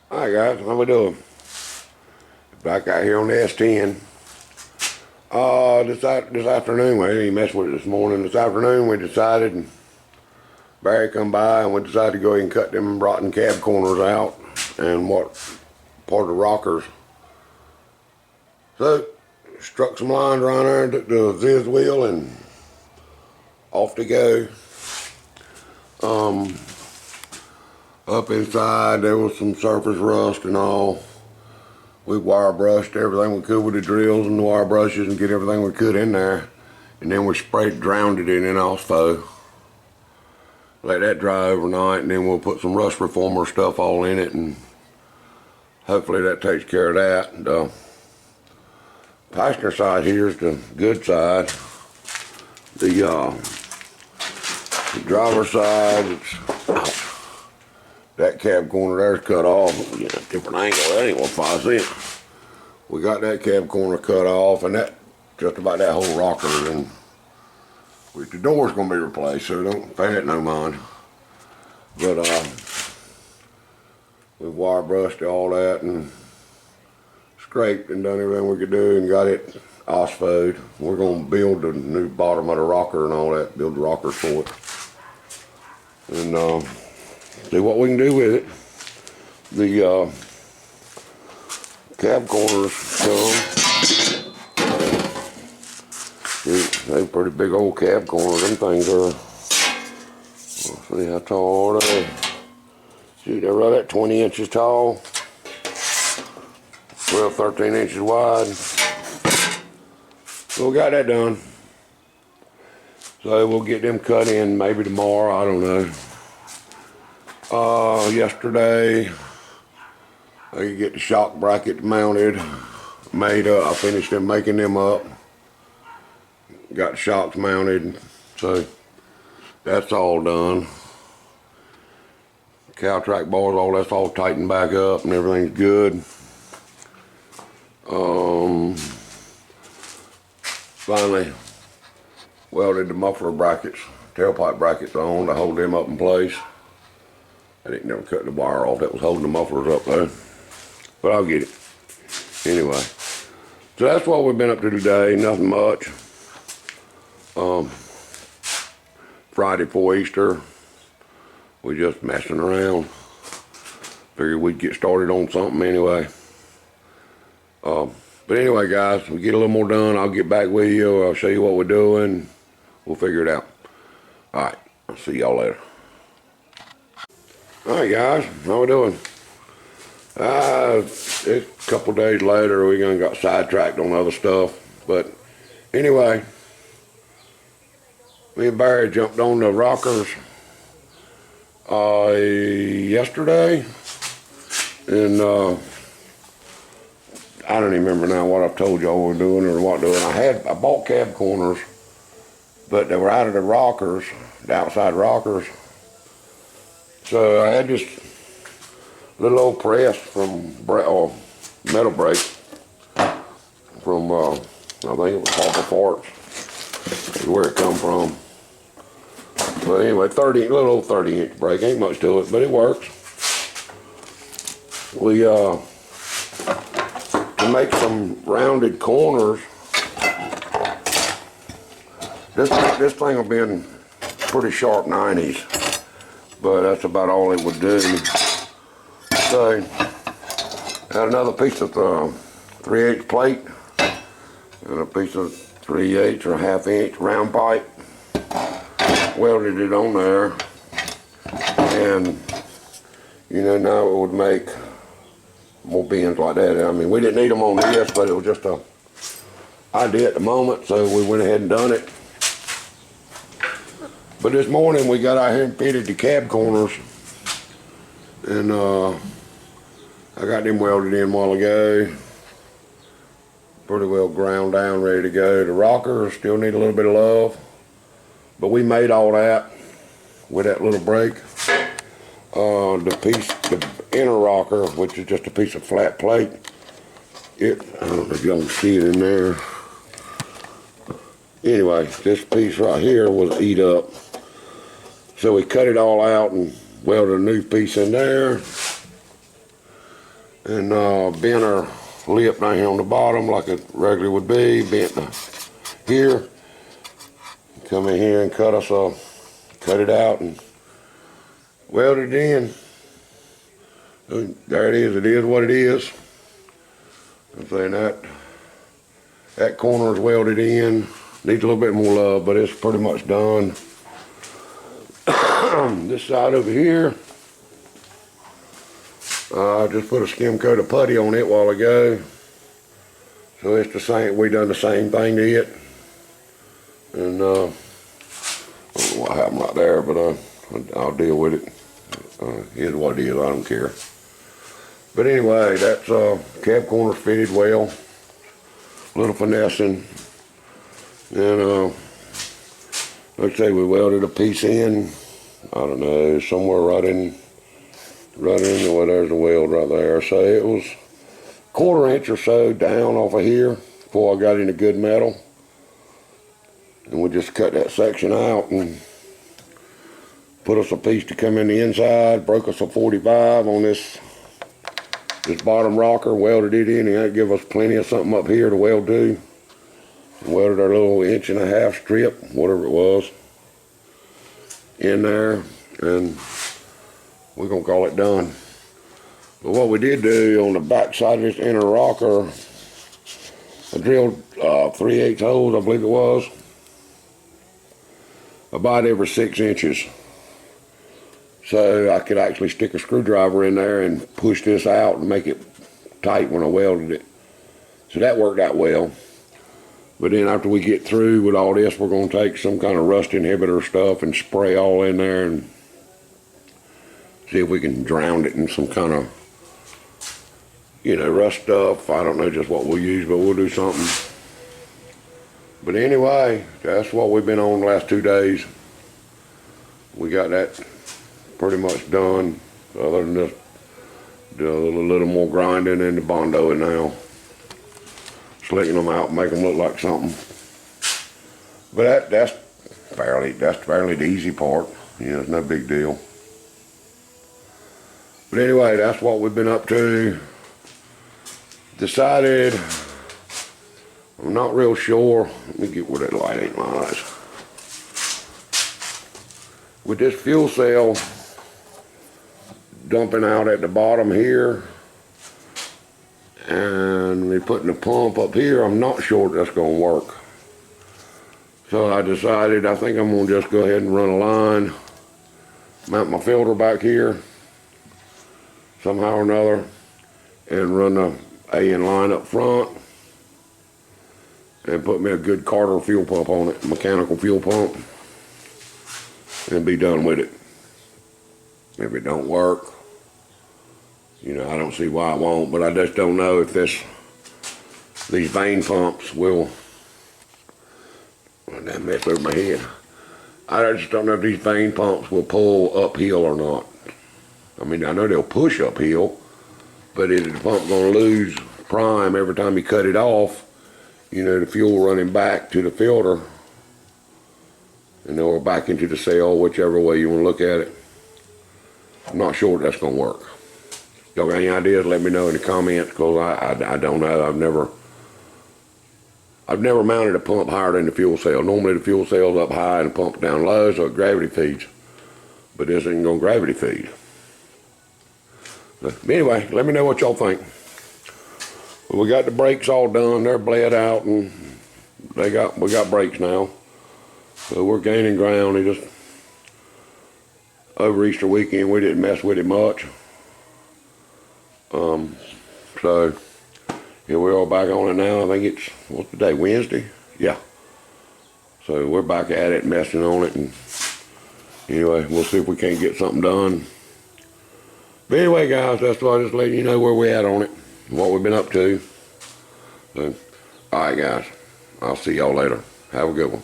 Alright guys, how we doing? Back out here on the S10. This afternoon, we didn't even mess with it this morning. This afternoon we decided, and Barry come by and we decided to go ahead and cut them rotten cab corners out and what part of the rockers. So, struck some lines around there and took the Ziz wheel and off to go. Up inside there was some surface rust and all. We wire brushed everything we could with the drills and the wire brushes and get everything we could in there. And then we drowned it in Ospo. Let that dry overnight, and then we'll put some rust reformer stuff all in it, and hopefully that takes care of that. The passenger side here is the good side. The driver's side, that cab corner there's cut off. Get a different angle. That ain't gonna fly it. We got that cab corner cut off, and that just about that whole rocker. And the door's gonna be replaced, so don't pay it no mind. But we wire brushed all that and scraped and done everything we could do and got it ospoed. We're gonna build the new bottom of the rocker and all that. Build the rockers for it. And see what we can do with it. The cab corners they're pretty big old cab corners. Them things are, let's see how tall are they. See, they're right at 20 inches tall, 12, 13 inches wide. So we got that done. So we'll get them cut in maybe tomorrow, I don't know. Yesterday I could get the shock bracket mounted, made up. I finished them making them up. Got the shocks mounted, so that's all done. Cow track bars, all that's all tightened back up and everything's good. Finally welded the muffler brackets, tailpipe brackets on to hold them up in place. I didn't never cut the wire off that was holding the mufflers up there, but I'll get it. Anyway, so that's what we've been up to today, nothing much. Friday before Easter, we just messing around. Figured we'd get started on something anyway. But anyway guys, we get a little more done, I'll get back with you, I'll show you what we're doing, we'll figure it out. Alright, I'll see y'all later. Alright guys, how we doing? It's a couple days later, we got sidetracked on other stuff. But anyway, me and Barry jumped on the rockers yesterday. And I don't even remember now what I've told y'all we're doing or what doing. I bought cab corners, but they were out of the rockers, the outside rockers. So I had this little old press from metal brake from I think it was Papa Farts is where it come from. But anyway, little old 30-inch brake, ain't much to it, but it works. We to make some rounded corners. This thing will be in pretty sharp 90s. But that's about all it would do. So, had another piece of 3/8 plate and a piece of 3/8 or a 1/2 inch round pipe. Welded it on there, and now it would make more bends like that. I mean, we didn't need them on this, but it was just a idea at the moment, so we went ahead and done it. But this morning we got out here and fitted the cab corners, and I got them welded in a while ago. Pretty well ground down, ready to go. The rockers still need a little bit of love, but we made all that with that little brake. The inner rocker, which is just a piece of flat plate, I don't know if y'all can see it in there. Anyway, this piece right here was eat up. So we cut it all out and welded a new piece in there. and bent our lip down here on the bottom like it regularly would be, bent here. Come in here and cut it out and weld it in. There it is what it is. I'm saying that corner is welded in. Needs a little bit more love, but it's pretty much done. This side over here, I just put a skim coat of putty on it a while ago. So it's the same, we done the same thing to it. And I don't know what happened right there, but I'll deal with it. Here's what it is, I don't care. But anyway, that's cab corners fitted well. A little finessing. And like I say, we welded a piece in. I don't know, somewhere right in the way. There's a weld right there. So it was 1/4 inch or so down off of here before I got into good metal. And we just cut that section out and put us a piece to come in the inside, broke us a 45 on this bottom rocker, welded it in, and that give us plenty of something up here to weld to. And welded our little 1.5 inch strip, whatever it was, in there, and we're gonna call it done. But what we did do on the back side of this inner rocker, I drilled 3/8 holes, I believe it was, about every 6 inches. So I could actually stick a screwdriver in there and push this out and make it tight when I welded it. So that worked out well. But then after we get through with all this, we're going to take some kind of rust inhibitor stuff and spray all in there and see if we can drown it in some kind of, rust stuff. I don't know just what we'll use, but we'll do something. But anyway, that's what we've been on the last 2 days. We got that pretty much done, other than just do a little more grinding and the bondoing now. Slicking them out, make them look like something. But that's fairly the easy part. It's no big deal. But anyway, that's what we've been up to. Decided, I'm not real sure. Let me get where that light ain't lies. With this fuel cell dumping out at the bottom here, and we putting the pump up here, I'm not sure that's going to work. So I decided, I think I'm going to just go ahead and run a line, mount my filter back here, somehow or another, and run the AN line up front, and put me a good Carter fuel pump on it, mechanical fuel pump, and be done with it. If it don't work, I don't see why it won't, but I just don't know if these vane pumps will, that messed over my head. I just don't know if these vane pumps will pull uphill or not. I mean, I know they'll push uphill, but is the pump going to lose prime every time you cut it off? The fuel running back to the filter, and or back into the cell, whichever way you want to look at it. I'm not sure that's going to work. Y'all got any ideas? Let me know in the comments, because I don't know. I've never mounted a pump higher than the fuel cell. Normally the fuel cell's up high and the pump's down low, so it gravity feeds. But this ain't gonna gravity feed. But anyway, let me know what y'all think. Well, we got the brakes all done. They're bled out, and we got brakes now. So we're gaining ground. It just over Easter weekend we didn't mess with it much. So here we're all back on it now. I think it's, what's the day, Wednesday? Yeah. So we're back at it, messing on it, and anyway, we'll see if we can't get something done. But anyway, guys, that's why I just letting you know where we're at on it, what we've been up to. So, all right, guys, I'll see y'all later. Have a good one.